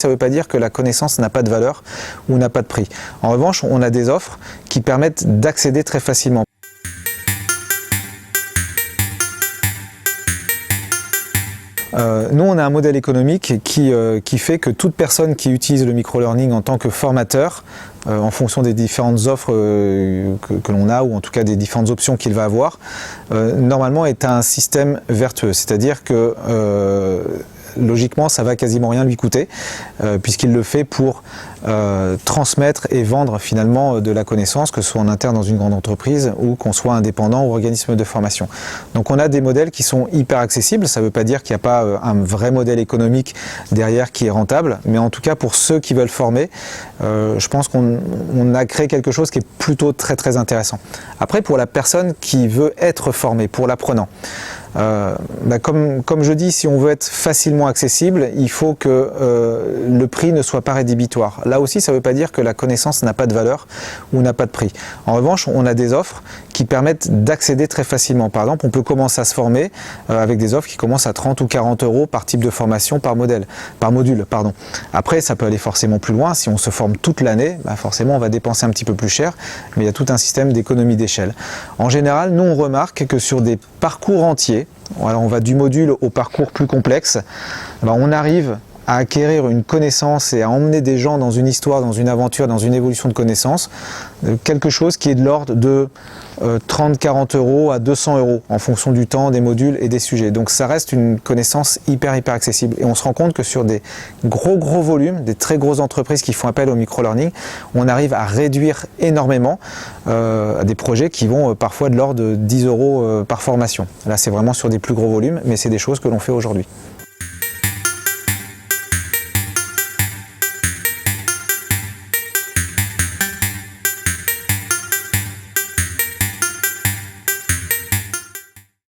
Ça ne veut pas dire que la connaissance n'a pas de valeur ou n'a pas de prix. En revanche, on a des offres qui permettent d'accéder très facilement. Nous, on a un modèle économique qui fait que toute personne qui utilise le micro-learning en tant que formateur, en fonction des différentes offres que l'on a, ou en tout cas des différentes options qu'il va avoir, normalement est un système vertueux. C'est-à-dire que logiquement, ça va quasiment rien lui coûter, puisqu'il le fait pour transmettre et vendre finalement de la connaissance, que ce soit en interne dans une grande entreprise ou qu'on soit indépendant ou organisme de formation. Donc on a des modèles qui sont hyper accessibles. Ça ne veut pas dire qu'il n'y a pas un vrai modèle économique derrière qui est rentable, mais en tout cas pour ceux qui veulent former, je pense qu'on a créé quelque chose qui est plutôt très intéressant. Après, pour la personne qui veut être formée, pour l'apprenant, comme je dis, si on veut être facilement accessible, il faut que le prix ne soit pas rédhibitoire. Là aussi, ça ne veut pas dire que la connaissance n'a pas de valeur ou n'a pas de prix. En revanche, on a des offres qui permettent d'accéder très facilement. Par exemple, on peut commencer à se former avec des offres qui commencent à 30 ou 40 € par type de formation, par module. Après, ça peut aller forcément plus loin. Si on se forme toute l'année, forcément, on va dépenser un petit peu plus cher, mais il y a tout un système d'économie d'échelle. En général, nous, on remarque que sur des parcours entiers, alors on va du module au parcours plus complexe, on arrive à acquérir une connaissance et à emmener des gens dans une histoire, dans une aventure, dans une évolution de connaissances, quelque chose qui est de l'ordre de 30-40 € à 200 € en fonction du temps, des modules et des sujets. Donc ça reste une connaissance hyper accessible. Et on se rend compte que sur des gros volumes, des très grosses entreprises qui font appel au micro-learning, on arrive à réduire énormément à des projets qui vont parfois de l'ordre de 10 € par formation. Là c'est vraiment sur des plus gros volumes, mais c'est des choses que l'on fait aujourd'hui.